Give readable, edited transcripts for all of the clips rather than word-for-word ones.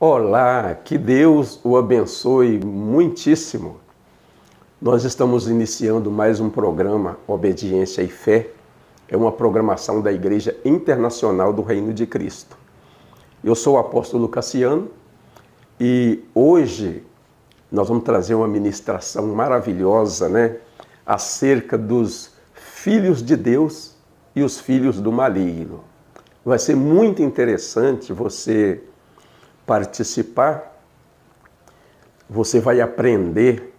Olá, que Deus o abençoe muitíssimo. Nós estamos iniciando mais um programa Obediência e Fé. É uma programação da Igreja Internacional do Reino de Cristo. Eu sou o apóstolo Cassiano e hoje nós vamos trazer uma ministração maravilhosa, acerca dos filhos de Deus e os filhos do maligno. Vai ser muito interessante você participar. Você vai aprender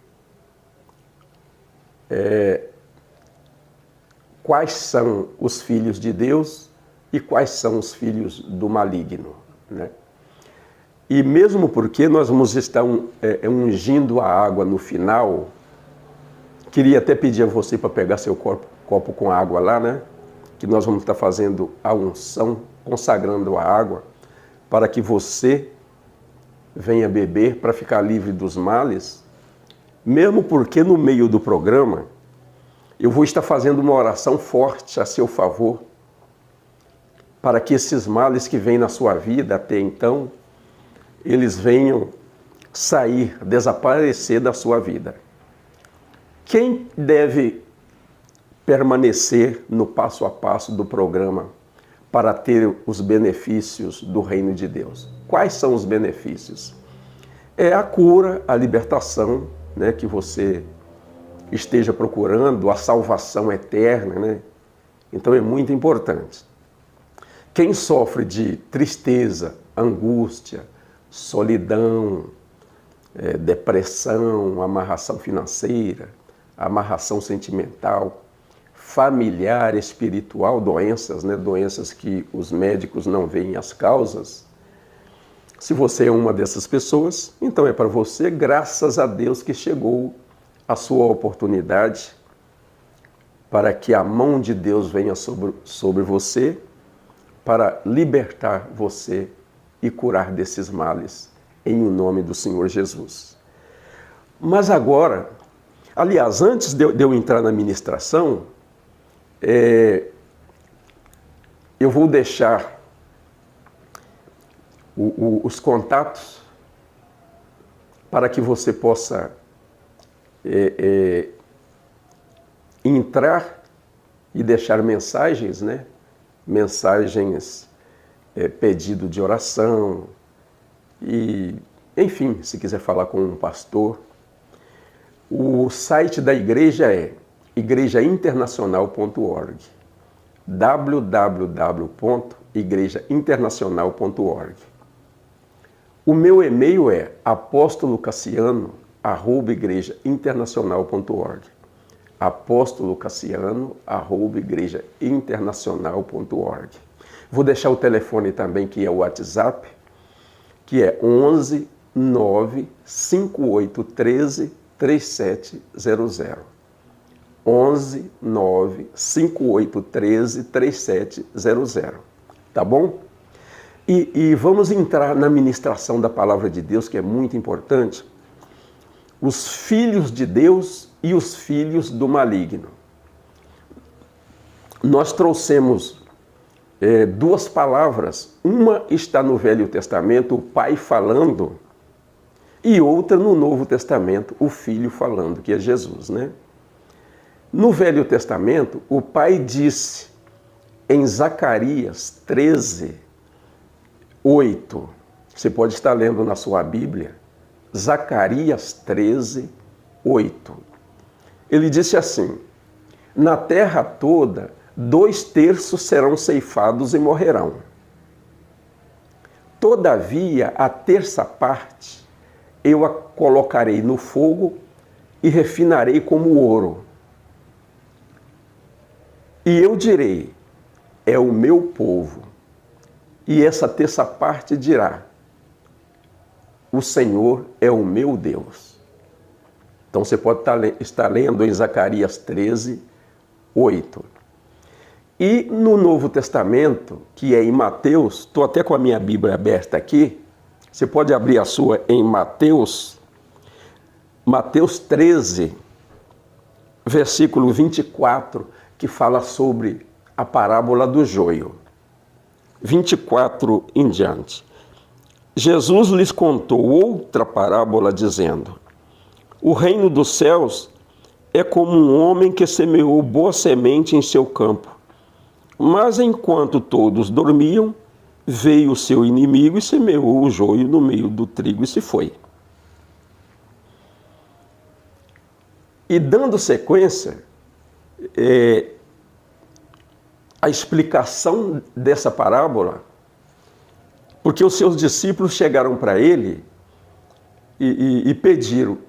quais são os filhos de Deus e quais são os filhos do maligno, E mesmo porque nós vamos estar ungindo a água no final, queria até pedir a você para pegar seu copo com água lá, que nós vamos estar fazendo a unção, consagrando a água, para que você venha beber para ficar livre dos males, mesmo porque no meio do programa eu vou estar fazendo uma oração forte a seu favor, para que esses males que vêm na sua vida até então, eles venham sair, desaparecer da sua vida. Quem deve permanecer no passo a passo do programa para ter os benefícios do reino de Deus? Quais são os benefícios? É a cura, a libertação, que você esteja procurando, a salvação eterna, Então é muito importante. Quem sofre de tristeza, angústia, solidão, depressão, amarração financeira, amarração sentimental, familiar, espiritual, doenças, doenças que os médicos não veem as causas. Se você é uma dessas pessoas, então é para você, graças a Deus que chegou a sua oportunidade para que a mão de Deus venha sobre você para libertar você e curar desses males, em o nome do Senhor Jesus. Mas agora, aliás, antes de eu entrar na ministração, eu vou deixar os contatos para que você possa entrar e deixar mensagens, mensagens, pedido de oração, e, enfim, se quiser falar com um pastor. O site da igreja é igrejainternacional.org, www.igrejainternacional.org. O meu e-mail é apostolocassiano@igrejainternacional.org, apostolocassiano@igrejainternacional.org. Vou deixar o telefone também, que é o WhatsApp, que é 11 9 5813 3700. 11 9 5813 3700. Tá bom? E vamos entrar na ministração da palavra de Deus, que é muito importante. Os filhos de Deus e os filhos do maligno. Nós trouxemos duas palavras. Uma está no Velho Testamento, o Pai falando, e outra no Novo Testamento, o Filho falando, que é Jesus, No Velho Testamento, o Pai disse em Zacarias 13, 8, você pode estar lendo na sua Bíblia, Zacarias 13, 8. Ele disse assim: na terra toda, 2/3 serão ceifados e morrerão. Todavia, a 1/3 parte eu a colocarei no fogo e refinarei como ouro. E eu direi: é o meu povo. E essa 1/3 parte dirá: o Senhor é o meu Deus. Então você pode estar lendo em Zacarias 13, 8. E no Novo Testamento, que é em Mateus, estou até com a minha Bíblia aberta aqui, você pode abrir a sua em Mateus 13, versículo 24, que fala sobre a parábola do joio. 24 em diante. Jesus lhes contou outra parábola, dizendo: o reino dos céus é como um homem que semeou boa semente em seu campo. Mas enquanto todos dormiam, veio o seu inimigo e semeou o joio no meio do trigo e se foi. E dando sequência, a explicação dessa parábola, porque os seus discípulos chegaram para ele e pediram,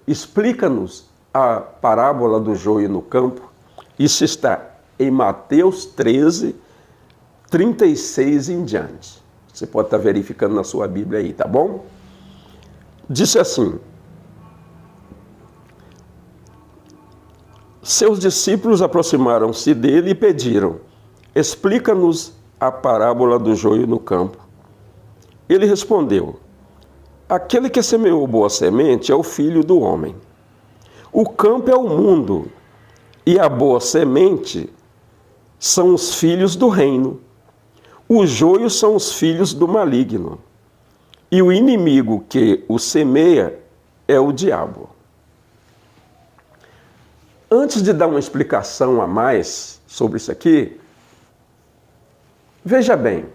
explica-nos a parábola do joio no campo. Isso está em Mateus 13, 36 em diante. Você pode estar verificando na sua Bíblia aí, tá bom? Disse assim: seus discípulos aproximaram-se dele e pediram: explica-nos a parábola do joio no campo. Ele respondeu: aquele que semeou boa semente é o filho do homem. O campo é o mundo, e a boa semente são os filhos do reino. O joio são os filhos do maligno. E o inimigo que o semeia é o diabo. Antes de dar uma explicação a mais sobre isso aqui, veja bem,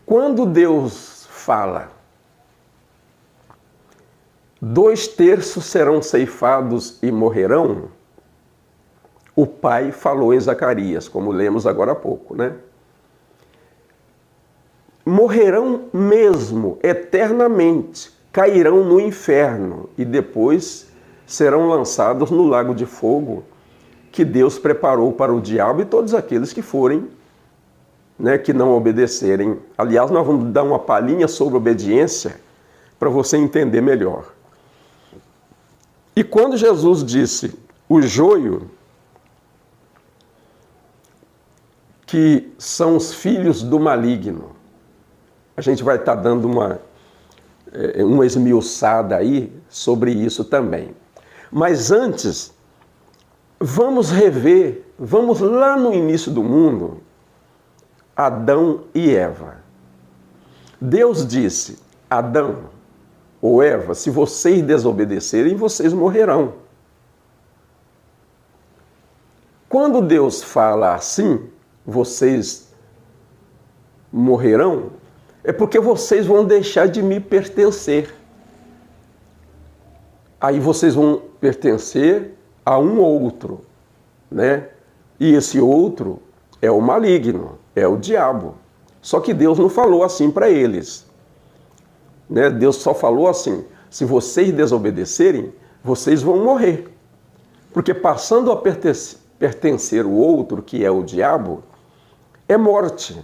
quando Deus fala, 2/3 serão ceifados e morrerão, o Pai falou em Zacarias, como lemos agora há pouco, né? Morrerão mesmo, eternamente, cairão no inferno e depois serão lançados no lago de fogo que Deus preparou para o diabo e todos aqueles que forem, né, que não obedecerem. Aliás, nós vamos dar uma palhinha sobre obediência para você entender melhor. E quando Jesus disse o joio, que são os filhos do maligno, a gente vai estar dando uma esmiuçada aí sobre isso também. Mas antes, vamos lá no início do mundo, Adão e Eva. Deus disse: Adão ou Eva, se vocês desobedecerem, vocês morrerão. Quando Deus fala assim, vocês morrerão, é porque vocês vão deixar de me pertencer. Aí vocês vão pertencer a um outro, né? E esse outro é o maligno, é o diabo. Só que Deus não falou assim para eles, né? Deus só falou assim: se vocês desobedecerem, vocês vão morrer. Porque passando a pertencer o outro, que é o diabo, é morte.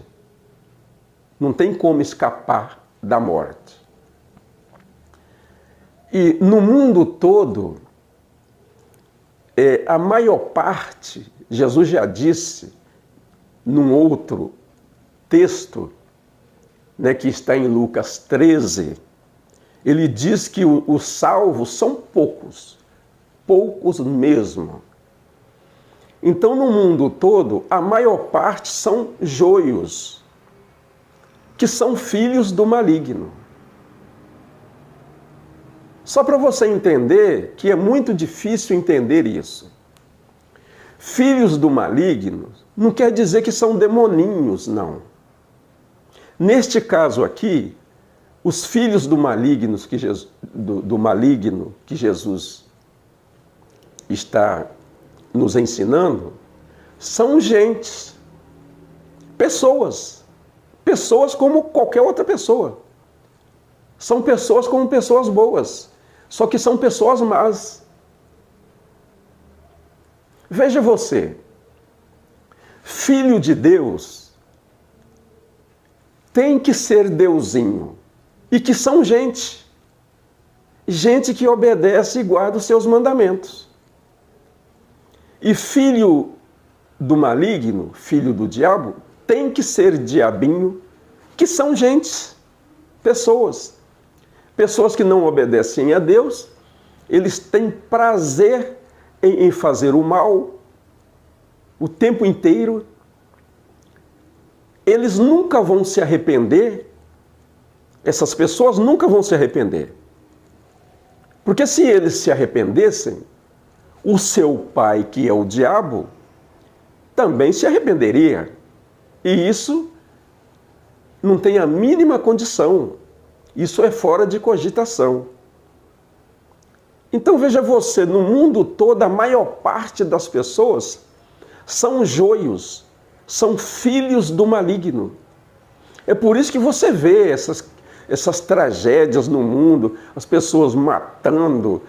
Não tem como escapar da morte. E no mundo todo, a maior parte, Jesus já disse num outro texto, né, que está em Lucas 13, ele diz que os salvos são poucos, poucos mesmo. Então, no mundo todo, a maior parte são joios, que são filhos do maligno. Só para você entender que é muito difícil entender isso. Filhos do maligno não quer dizer que são demoninhos, não. Neste caso aqui, os filhos do maligno que Jesus está nos ensinando são gentes, pessoas como qualquer outra pessoa. São pessoas como pessoas boas, só que são pessoas más. Veja você, filho de Deus tem que ser deusinho, e que são gente que obedece e guarda os seus mandamentos. E filho do maligno, filho do diabo, tem que ser diabinho, que são gentes, pessoas que não obedecem a Deus, eles têm prazer em fazer o mal o tempo inteiro, eles nunca vão se arrepender essas pessoas nunca vão se arrepender. Porque se eles se arrependessem, o seu pai, que é o diabo, também se arrependeria. E isso não tem a mínima condição. Isso é fora de cogitação. Então veja você, no mundo todo, a maior parte das pessoas são joios, são filhos do maligno. É por isso que você vê essas tragédias no mundo, as pessoas matando,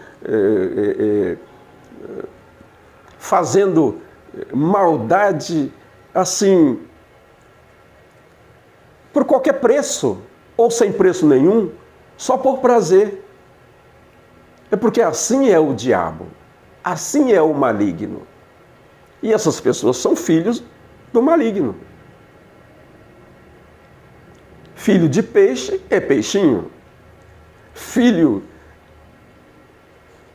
fazendo maldade assim, por qualquer preço, ou sem preço nenhum, só por prazer. É porque assim é o diabo, assim é o maligno. E essas pessoas são filhos do maligno. Filho de peixe é peixinho. Filho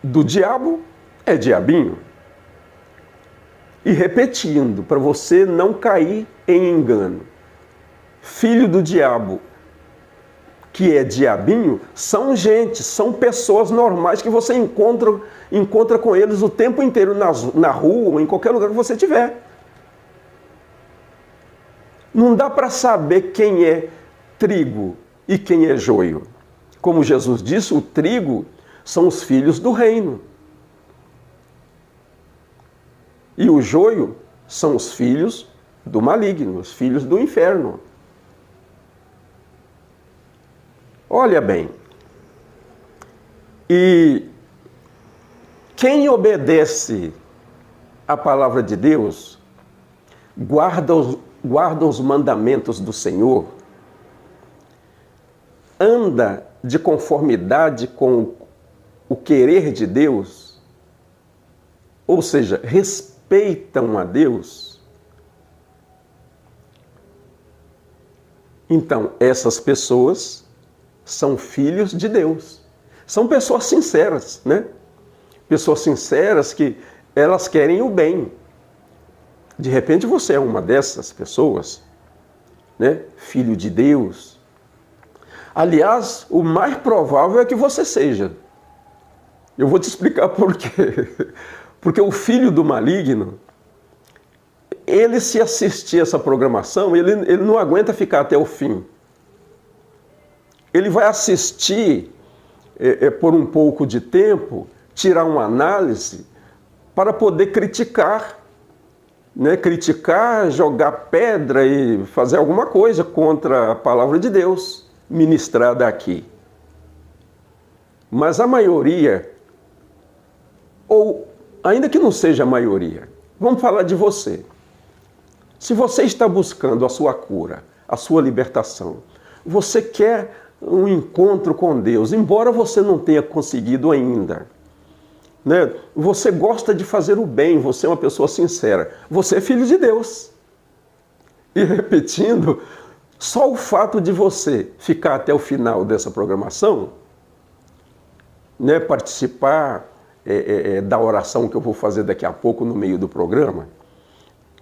do diabo é diabinho. E repetindo, para você não cair em engano, filho do diabo, que é diabinho, são gente, são pessoas normais que você encontra com eles o tempo inteiro na rua ou em qualquer lugar que você estiver. Não dá para saber quem é trigo e quem é joio. Como Jesus disse, o trigo são os filhos do reino. E o joio são os filhos do maligno, os filhos do inferno. Olha bem, e quem obedece à palavra de Deus, guarda os mandamentos do Senhor, anda de conformidade com o querer de Deus, ou seja, respeitam a Deus, então essas pessoas são filhos de Deus. São pessoas sinceras, né? Pessoas sinceras que elas querem o bem. De repente você é uma dessas pessoas, né? Filho de Deus. Aliás, o mais provável é que você seja. Eu vou te explicar por quê. Porque o filho do maligno, ele se assistir a essa programação, ele não aguenta ficar até o fim. Ele vai assistir por um pouco de tempo, tirar uma análise para poder criticar, né? Criticar, jogar pedra e fazer alguma coisa contra a palavra de Deus ministrada aqui. Mas a maioria, ou ainda que não seja a maioria, vamos falar de você. Se você está buscando a sua cura, a sua libertação, você quer um encontro com Deus, embora você não tenha conseguido ainda, né? Você gosta de fazer o bem, você é uma pessoa sincera, você é filho de Deus. E repetindo, só o fato de você ficar até o final dessa programação, né, participar da oração que eu vou fazer daqui a pouco no meio do programa,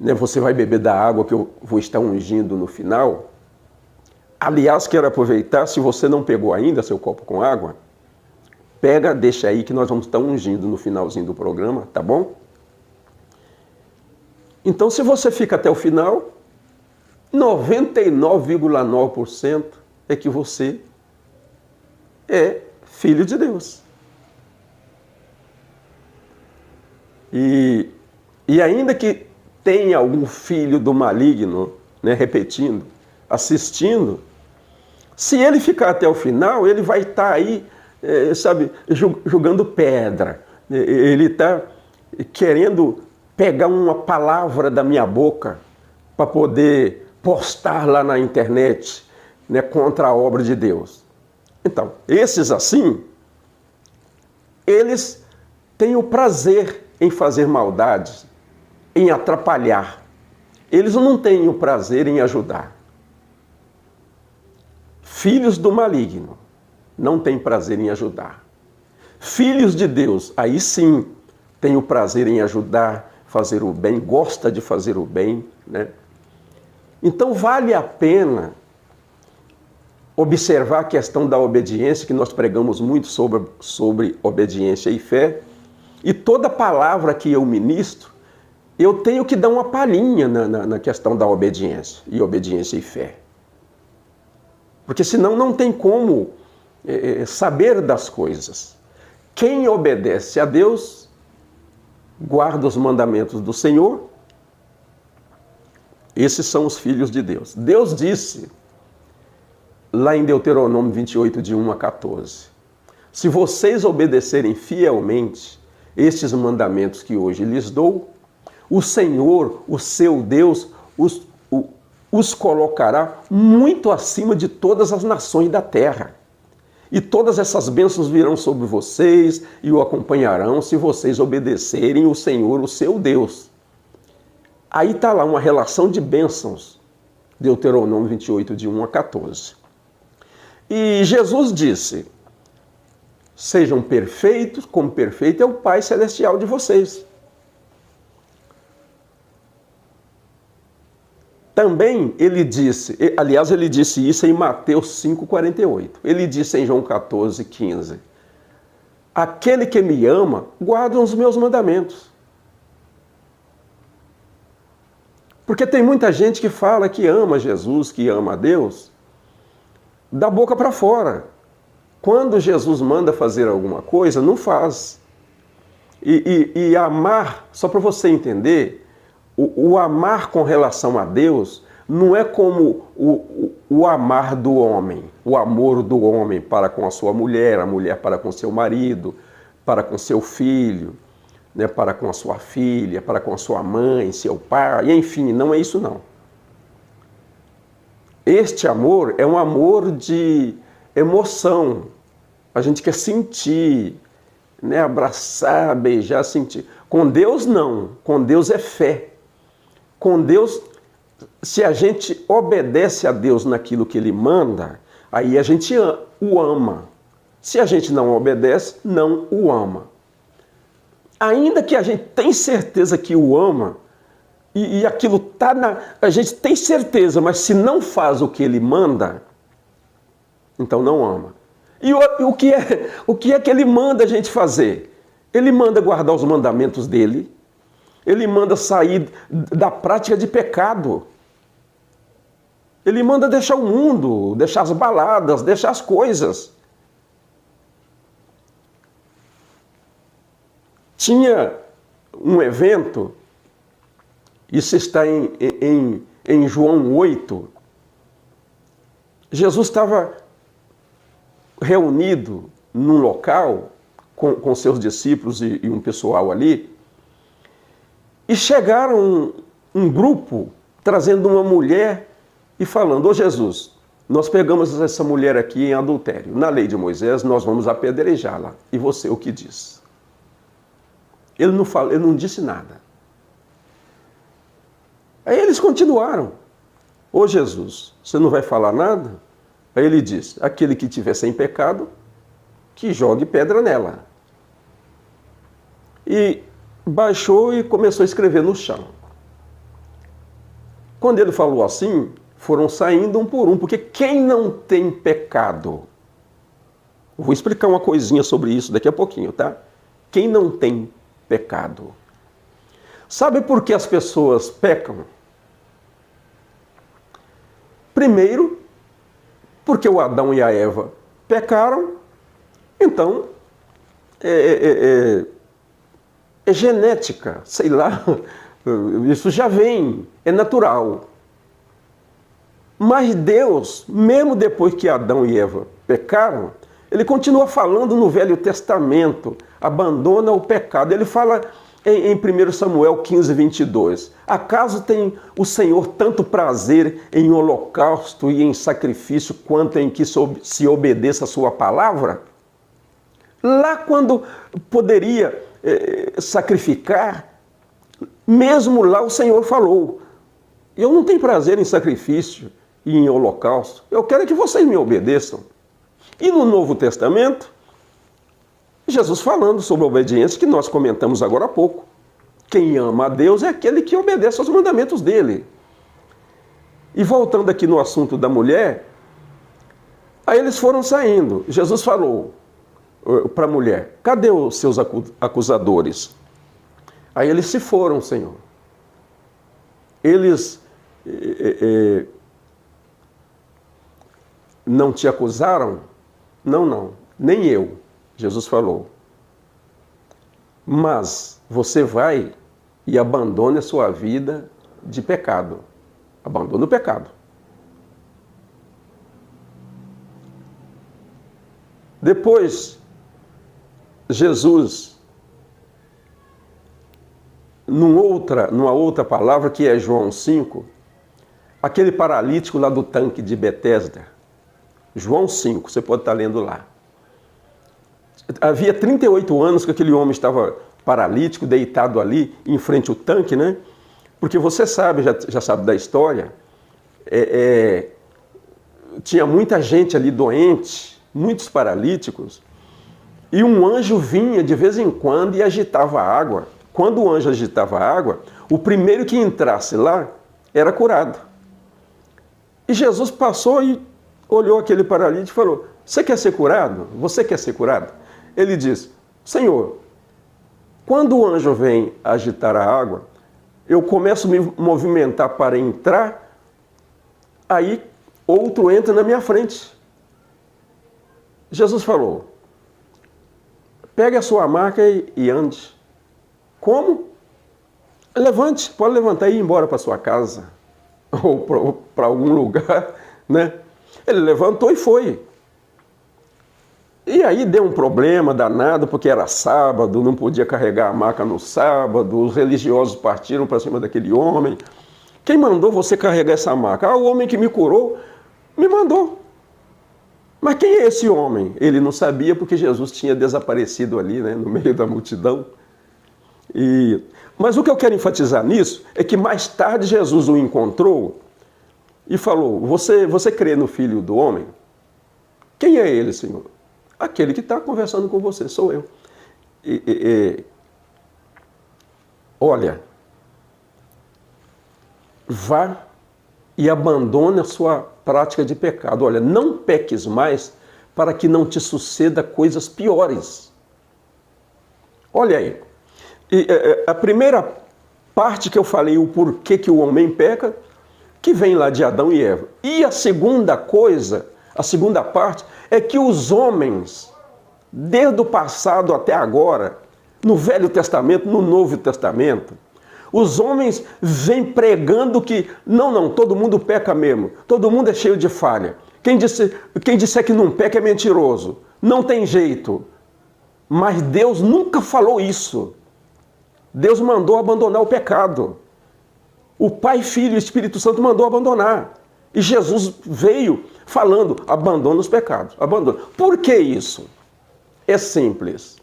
né, você vai beber da água que eu vou estar ungindo no final. Aliás, quero aproveitar, se você não pegou ainda seu copo com água, pega, deixa aí que nós vamos estar ungindo no finalzinho do programa, tá bom? Então, se você fica até o final, 99,9% é que você é filho de Deus. E ainda que tenha algum filho do maligno, né, repetindo, assistindo, se ele ficar até o final, ele vai estar aí, jogando pedra. Ele está querendo pegar uma palavra da minha boca para poder postar lá na internet, né, contra a obra de Deus. Então, esses assim, eles têm o prazer em fazer maldades, em atrapalhar. Eles não têm o prazer em ajudar. Filhos do maligno não têm prazer em ajudar. Filhos de Deus, aí sim, têm o prazer em ajudar, fazer o bem, gosta de fazer o bem, né? Então vale a pena observar a questão da obediência, que nós pregamos muito sobre obediência e fé, e toda palavra que eu ministro, eu tenho que dar uma palhinha na questão da obediência e fé. Porque senão não tem como saber das coisas. Quem obedece a Deus, guarda os mandamentos do Senhor, esses são os filhos de Deus. Deus disse, lá em Deuteronômio 28, de 1 a 14, se vocês obedecerem fielmente estes mandamentos que hoje lhes dou, o Senhor, o seu Deus, os colocará muito acima de todas as nações da terra. E todas essas bênçãos virão sobre vocês e o acompanharão se vocês obedecerem o Senhor, o seu Deus. Aí está lá uma relação de bênçãos, Deuteronômio 28, de 1 a 14. E Jesus disse, sejam perfeitos, como perfeito é o Pai Celestial de vocês. Também ele disse, aliás, ele disse isso em Mateus 5,48. Ele disse em João 14,15, aquele que me ama, guarda os meus mandamentos. Porque tem muita gente que fala que ama Jesus, que ama a Deus, da boca para fora. Quando Jesus manda fazer alguma coisa, não faz. E amar, só para você entender, o amar com relação a Deus não é como o amar do homem, o amor do homem para com a sua mulher, a mulher para com seu marido, para com seu filho, né, para com a sua filha, para com a sua mãe, seu pai, enfim, não é isso não. Este amor é um amor de emoção. A gente quer sentir, né, abraçar, beijar, sentir. Com Deus não, com Deus é fé. Com Deus, se a gente obedece a Deus naquilo que Ele manda, aí a gente o ama. Se a gente não obedece, não o ama. Ainda que a gente tenha certeza que o ama, e aquilo está a gente tem certeza, mas se não faz o que Ele manda, então não ama. E o que é que Ele manda a gente fazer? Ele manda guardar os mandamentos dEle, Ele manda sair da prática de pecado. Ele manda deixar o mundo, deixar as baladas, deixar as coisas. Tinha um evento, isso está em João 8. Jesus estava reunido num local com seus discípulos e um pessoal ali, e chegaram um grupo trazendo uma mulher e falando, ô Jesus, nós pegamos essa mulher aqui em adultério. Na lei de Moisés, nós vamos apedrejá-la. E você o que diz? Ele não disse nada. Aí eles continuaram. Ô Jesus, você não vai falar nada? Aí ele diz, aquele que tiver sem pecado, que jogue pedra nela. E baixou e começou a escrever no chão. Quando ele falou assim, foram saindo um por um, porque quem não tem pecado, vou explicar uma coisinha sobre isso daqui a pouquinho, tá? Quem não tem pecado. Sabe por que as pessoas pecam? Primeiro, porque o Adão e a Eva pecaram, então é genética, sei lá, isso já vem, é natural. Mas Deus, mesmo depois que Adão e Eva pecaram, Ele continua falando no Velho Testamento, abandona o pecado. Ele fala em 1 Samuel 15, 22, acaso tem o Senhor tanto prazer em holocausto e em sacrifício quanto em que se obedeça a sua palavra? Lá quando poderia sacrificar, mesmo lá o Senhor falou, eu não tenho prazer em sacrifício e em holocausto, eu quero que vocês me obedeçam. E no Novo Testamento, Jesus falando sobre a obediência que nós comentamos agora há pouco. Quem ama a Deus é aquele que obedece aos mandamentos dele. E voltando aqui no assunto da mulher, Aí eles foram saindo. Jesus falou para a mulher: cadê os seus acusadores? Aí eles se foram, Senhor. Eles não te acusaram? Não, não, nem eu. Jesus falou. Mas você vai e abandone a sua vida de pecado. Abandone o pecado. Depois, Jesus, numa outra palavra, que é João 5, aquele paralítico lá do tanque de Betesda, João 5, você pode estar lendo lá. Havia 38 anos que aquele homem estava paralítico, deitado ali, em frente ao tanque, né? Porque você sabe, já sabe da história, tinha muita gente ali doente, muitos paralíticos, e um anjo vinha de vez em quando e agitava a água. Quando o anjo agitava a água, o primeiro que entrasse lá era curado. E Jesus passou e olhou aquele paralítico e falou: você quer ser curado? Você quer ser curado? Ele disse: Senhor, quando o anjo vem agitar a água, eu começo a me movimentar para entrar, aí outro entra na minha frente. Jesus falou: pegue a sua maca e ande. Como? Levante, pode levantar e ir embora para sua casa, ou para algum lugar, né? Ele levantou e foi. E aí deu um problema danado, porque era sábado, não podia carregar a maca no sábado, os religiosos partiram para cima daquele homem. Quem mandou você carregar essa maca? Ah, o homem que me curou me mandou. Mas quem é esse homem? Ele não sabia, porque Jesus tinha desaparecido ali, né, no meio da multidão. Mas o que eu quero enfatizar nisso é que mais tarde Jesus o encontrou e falou: você crê no Filho do Homem? Quem é ele, Senhor? Aquele que está conversando com você, sou eu. Olha, vá e abandone a sua prática de pecado. Olha, não peques mais para que não te suceda coisas piores. Olha aí. A primeira parte que eu falei, o porquê que o homem peca, que vem lá de Adão e Eva. E a segunda coisa, a segunda parte, é que os homens, desde o passado até agora, no Velho Testamento, no Novo Testamento, os homens vêm pregando que não, todo mundo peca mesmo, todo mundo é cheio de falha. Quem disser que não peca é mentiroso, não tem jeito. Mas Deus nunca falou isso. Deus mandou abandonar o pecado. O Pai, Filho e Espírito Santo mandou abandonar. E Jesus veio falando: abandona os pecados, abandona. Por que isso? É simples.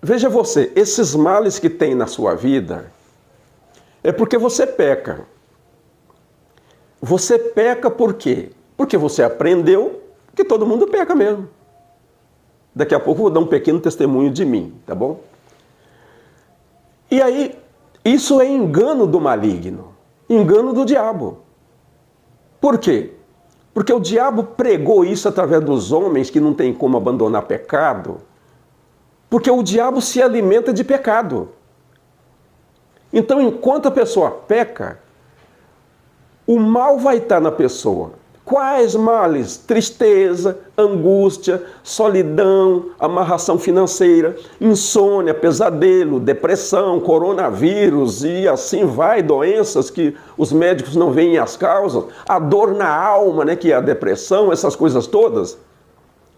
Veja você, esses males que tem na sua vida é porque você peca. Você peca por quê? Porque você aprendeu que todo mundo peca mesmo. Daqui a pouco eu vou dar um pequeno testemunho de mim, tá bom? E aí, isso é engano do maligno, engano do diabo. Por quê? Porque o diabo pregou isso através dos homens que não tem como abandonar pecado, porque o diabo se alimenta de pecado. Então, enquanto a pessoa peca, o mal vai estar na pessoa. Quais males? Tristeza, angústia, solidão, amarração financeira, insônia, pesadelo, depressão, coronavírus e assim vai, doenças que os médicos não veem as causas, a dor na alma, né, que é a depressão, essas coisas todas.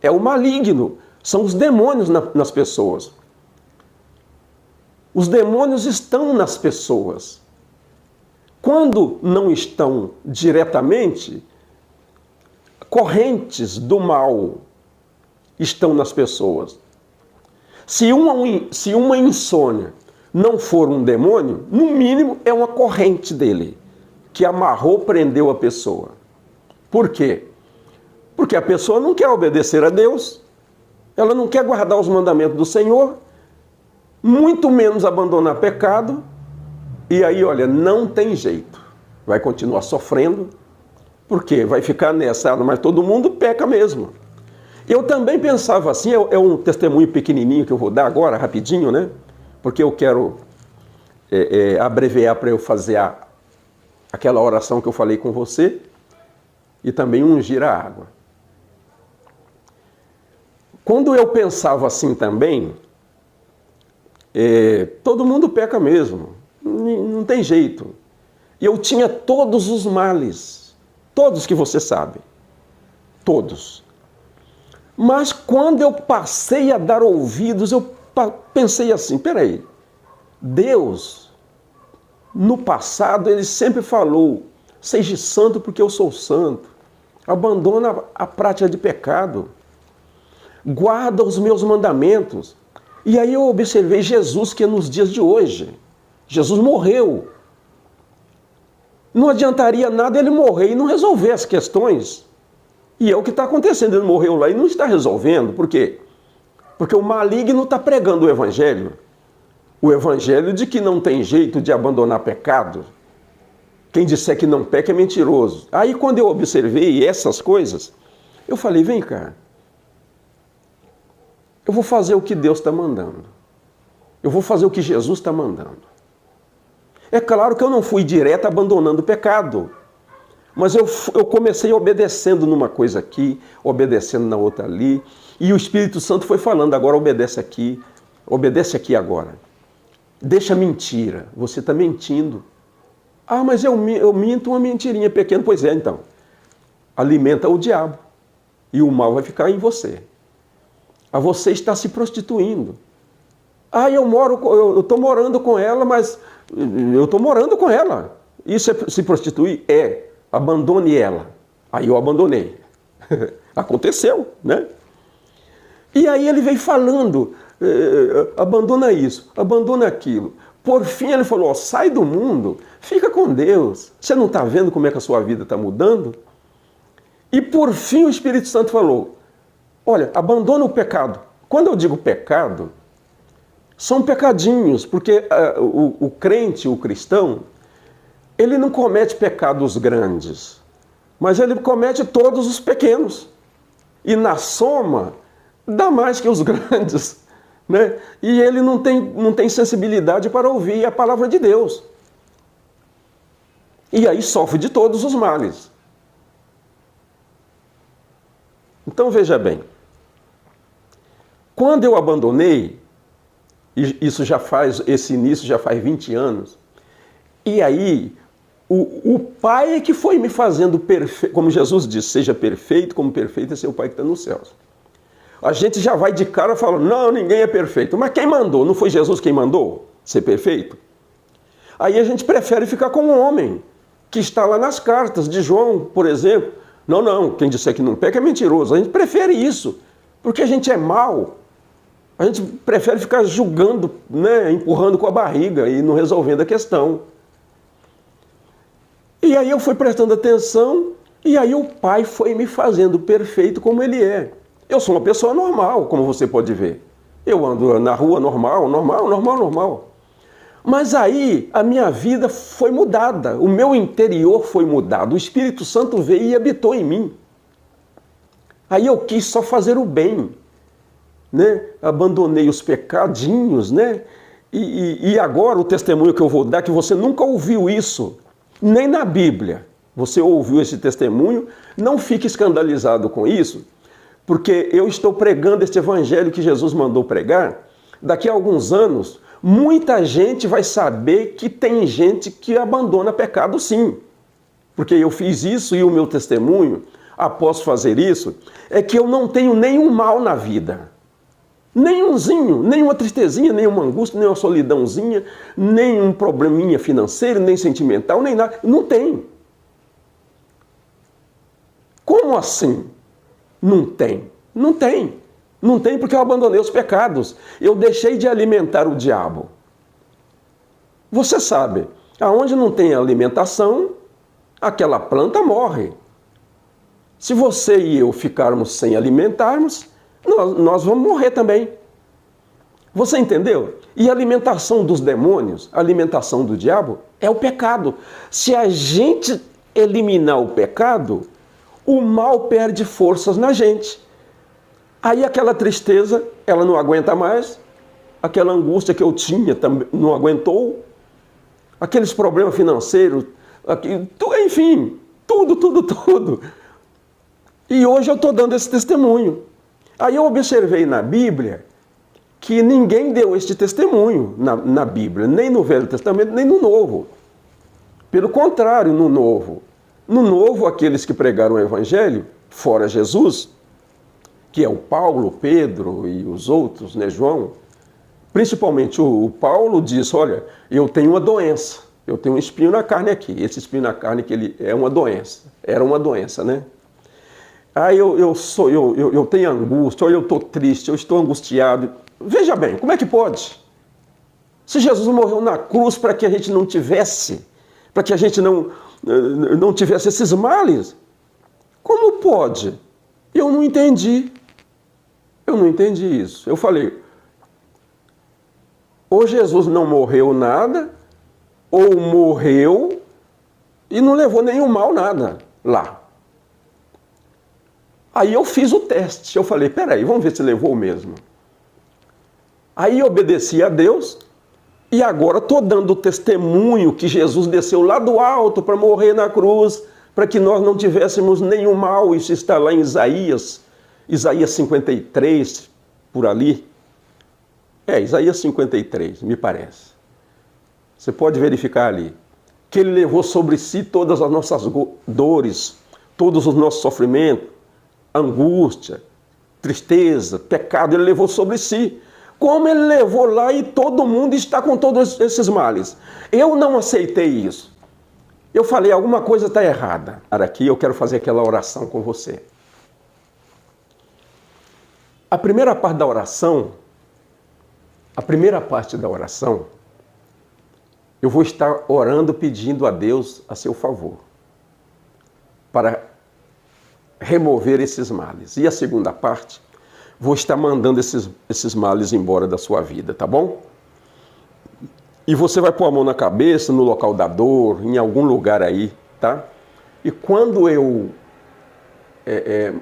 É o maligno, são os demônios nas pessoas. Os demônios estão nas pessoas. Quando não estão diretamente, correntes do mal estão nas pessoas. Se uma insônia não for um demônio, no mínimo é uma corrente dele, que amarrou, prendeu a pessoa. Por quê? Porque a pessoa não quer obedecer a Deus, ela não quer guardar os mandamentos do Senhor, muito menos abandonar pecado, e aí, olha, não tem jeito. Vai continuar sofrendo, Por quê? Vai ficar nessa, mas todo mundo peca mesmo. Eu também pensava assim, é um testemunho pequenininho que eu vou dar agora, rapidinho, né? Porque eu quero abreviar para eu fazer aquela oração que eu falei com você e também ungir a água. Quando eu pensava assim também, todo mundo peca mesmo, não tem jeito. E eu tinha todos os males, todos que você sabe, todos. Mas quando eu passei a dar ouvidos, eu pensei assim, peraí, Deus, no passado, ele sempre falou, seja santo porque eu sou santo, abandona a prática de pecado, guarda os meus mandamentos. E aí eu observei Jesus, que é nos dias de hoje. Jesus morreu. Não adiantaria nada ele morrer e não resolver as questões. E é o que está acontecendo, ele morreu lá e não está resolvendo. Por quê? Porque o maligno está pregando o evangelho. O evangelho de que não tem jeito de abandonar pecado. Quem disser que não peca é mentiroso. Aí quando eu observei essas coisas, eu falei, vem cá, eu vou fazer o que Deus está mandando. Eu vou fazer o que Jesus está mandando. É claro que eu não fui direto abandonando o pecado. Mas eu comecei obedecendo numa coisa aqui, obedecendo na outra ali. E o Espírito Santo foi falando, agora obedece aqui agora. Deixa a mentira, você está mentindo. Ah, mas eu minto uma mentirinha pequena. Pois é, então. Alimenta o diabo. E o mal vai ficar em você. Ah, você está se prostituindo. Ah, eu estou morando com ela, mas eu estou morando com ela. Isso é se prostituir? É. Abandone ela. Aí eu abandonei. Aconteceu, né? E aí ele veio falando, abandona isso, abandona aquilo. Por fim ele falou, sai do mundo, fica com Deus. Você não está vendo como é que a sua vida está mudando? E por fim o Espírito Santo falou, olha, abandona o pecado. Quando eu digo pecado, são pecadinhos, porque o crente, o cristão, ele não comete pecados grandes, mas ele comete todos os pequenos. E na soma, dá mais que os grandes. Né? E ele não tem sensibilidade para ouvir a palavra de Deus. E aí sofre de todos os males. Então veja bem, quando eu abandonei, esse início já faz 20 anos, e aí o Pai é que foi me fazendo perfeito, como Jesus disse, seja perfeito, como perfeito é seu Pai que está nos céus. A gente já vai de cara falando, não, ninguém é perfeito. Mas quem mandou? Não foi Jesus quem mandou ser perfeito? Aí a gente prefere ficar com um homem, que está lá nas cartas de João, por exemplo. Não, quem disser que não peca é mentiroso. A gente prefere isso, porque a gente é mau. A gente prefere ficar julgando, né, empurrando com a barriga e não resolvendo a questão. E aí eu fui prestando atenção, e aí o Pai foi me fazendo perfeito como Ele é. Eu sou uma pessoa normal, como você pode ver. Eu ando na rua normal. Mas aí a minha vida foi mudada, o meu interior foi mudado, o Espírito Santo veio e habitou em mim. Aí eu quis só fazer o bem, né? Abandonei os pecadinhos, né? E agora o testemunho que eu vou dar, que você nunca ouviu isso, nem na Bíblia. Você ouviu esse testemunho, não fique escandalizado com isso, porque eu estou pregando este evangelho que Jesus mandou pregar. Daqui a alguns anos, muita gente vai saber que tem gente que abandona pecado sim. Porque eu fiz isso e o meu testemunho, após fazer isso, é que eu não tenho nenhum mal na vida. Nenhumzinho, nenhuma tristezinha, nenhuma angústia, nenhuma solidãozinha, nenhum probleminha financeiro, nem sentimental, nem nada. Não tem. Como assim? Não tem. Não tem. Não tem porque eu abandonei os pecados. Eu deixei de alimentar o diabo. Você sabe, aonde não tem alimentação, aquela planta morre. Se você e eu ficarmos sem alimentarmos, nós vamos morrer também. Você entendeu? E a alimentação dos demônios, a alimentação do diabo, é o pecado. Se a gente eliminar o pecado, o mal perde forças na gente. Aí aquela tristeza, ela não aguenta mais, aquela angústia que eu tinha também não aguentou, aqueles problemas financeiros, enfim, tudo. E hoje eu estou dando esse testemunho. Aí eu observei na Bíblia que ninguém deu este testemunho na Bíblia, nem no Velho Testamento, nem no Novo. Pelo contrário, no Novo, aqueles que pregaram o Evangelho, fora Jesus, que é o Paulo, Pedro e os outros, né, João, principalmente o Paulo diz, olha, eu tenho uma doença, eu tenho um espinho na carne aqui, esse espinho na carne que ele é uma doença, era uma doença, né? Aí eu tenho angústia, ou eu estou triste, eu estou angustiado. Veja bem, como é que pode? Se Jesus morreu na cruz para que a gente não tivesse, para que a gente não tivesse esses males, como pode? Eu não entendi isso. Eu falei, ou Jesus não morreu nada, ou morreu e não levou nenhum mal nada lá. Aí eu fiz o teste, eu falei, peraí, vamos ver se levou mesmo. Aí obedeci a Deus e agora estou dando testemunho que Jesus desceu lá do alto para morrer na cruz, para que nós não tivéssemos nenhum mal. Isso está lá em Isaías 53, por ali. Isaías 53, me parece. Você pode verificar ali. Que ele levou sobre si todas as nossas dores, todos os nossos sofrimentos, angústia, tristeza, pecado, ele levou sobre si. Como ele levou lá e todo mundo está com todos esses males. Eu não aceitei isso. Eu falei, alguma coisa está errada. Aqui eu quero fazer aquela oração com você. A primeira parte da oração, eu vou estar orando, pedindo a Deus a seu favor, para remover esses males. E a segunda parte, vou estar mandando esses males embora da sua vida, tá bom? E você vai pôr a mão na cabeça, no local da dor, em algum lugar aí, tá? E quando eu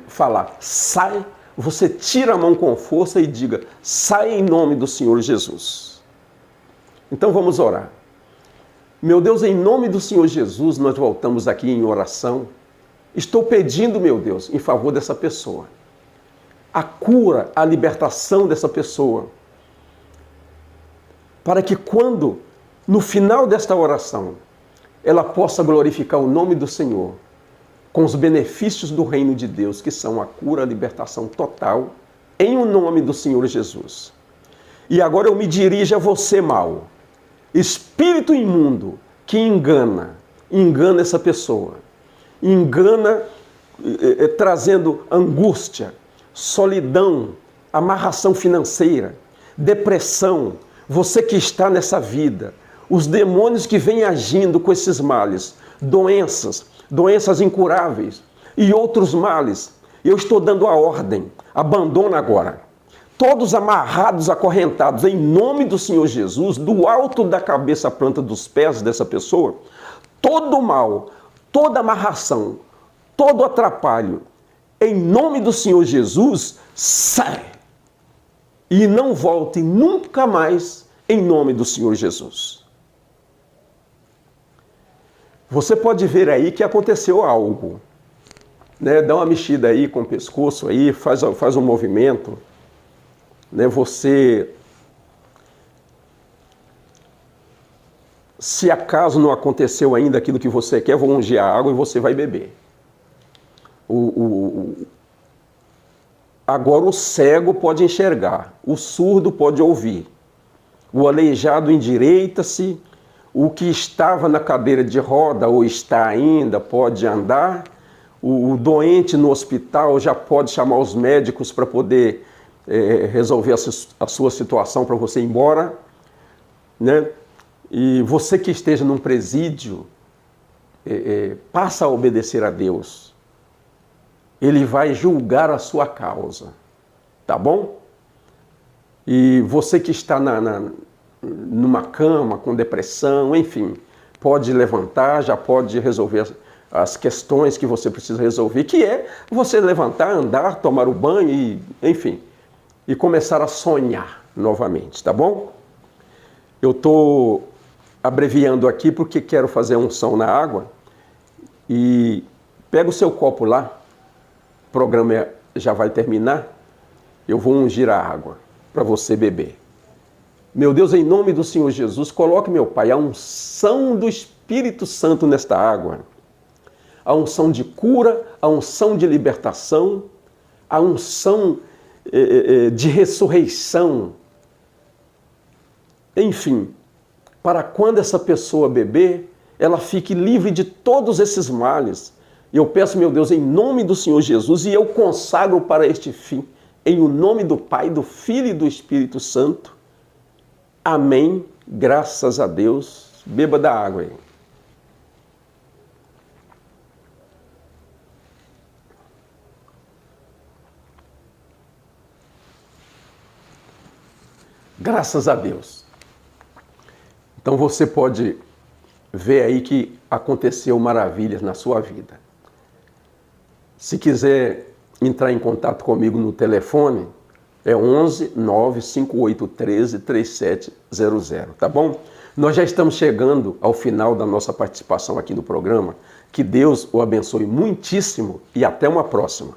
falar, sai, você tira a mão com força e diga, sai em nome do Senhor Jesus. Então vamos orar. Meu Deus, em nome do Senhor Jesus, nós voltamos aqui em oração. Estou pedindo, meu Deus, em favor dessa pessoa. A cura, a libertação dessa pessoa. Para que quando, no final desta oração, ela possa glorificar o nome do Senhor, com os benefícios do reino de Deus, que são a cura, a libertação total, em o nome do Senhor Jesus. E agora eu me dirijo a você, mal, espírito imundo, que engana essa pessoa, engana trazendo angústia, solidão, amarração financeira, depressão, você que está nessa vida, os demônios que vêm agindo com esses males, doenças incuráveis e outros males, eu estou dando a ordem, abandona agora. Todos amarrados, acorrentados, em nome do Senhor Jesus, do alto da cabeça à planta dos pés dessa pessoa, todo mal, toda amarração, todo atrapalho, em nome do Senhor Jesus, sai. E não volte nunca mais em nome do Senhor Jesus. Você pode ver aí que aconteceu algo, né? Dá uma mexida aí com o pescoço aí, faz um movimento, né? Você, se acaso não aconteceu ainda aquilo que você quer, vou ungir a água e você vai beber. Agora o cego pode enxergar, o surdo pode ouvir, o aleijado endireita-se, o que estava na cadeira de roda ou está ainda pode andar, o doente no hospital já pode chamar os médicos para poder resolver a sua situação para você ir embora, né? E você que esteja num presídio, passa a obedecer a Deus. Ele vai julgar a sua causa, tá bom? E você que está numa cama com depressão, enfim, pode levantar, já pode resolver as questões que você precisa resolver, que é você levantar, andar, tomar o banho e, enfim, e começar a sonhar novamente, tá bom? Eu estou abreviando aqui porque quero fazer a unção na água e pega o seu copo lá, o programa já vai terminar, eu vou ungir a água para você beber. Meu Deus, em nome do Senhor Jesus, coloque, meu Pai, a unção do Espírito Santo nesta água. A unção de cura, a unção de libertação, a unção de ressurreição. Enfim, para quando essa pessoa beber, ela fique livre de todos esses males. Eu peço, meu Deus, em nome do Senhor Jesus, e eu consagro para este fim, em o nome do Pai, do Filho e do Espírito Santo. Amém. Graças a Deus. Beba da água aí. Graças a Deus. Então você pode ver aí que aconteceu maravilhas na sua vida. Se quiser entrar em contato comigo no telefone, é 11 95813 3700, tá bom? Nós já estamos chegando ao final da nossa participação aqui no programa. Que Deus o abençoe muitíssimo e até uma próxima.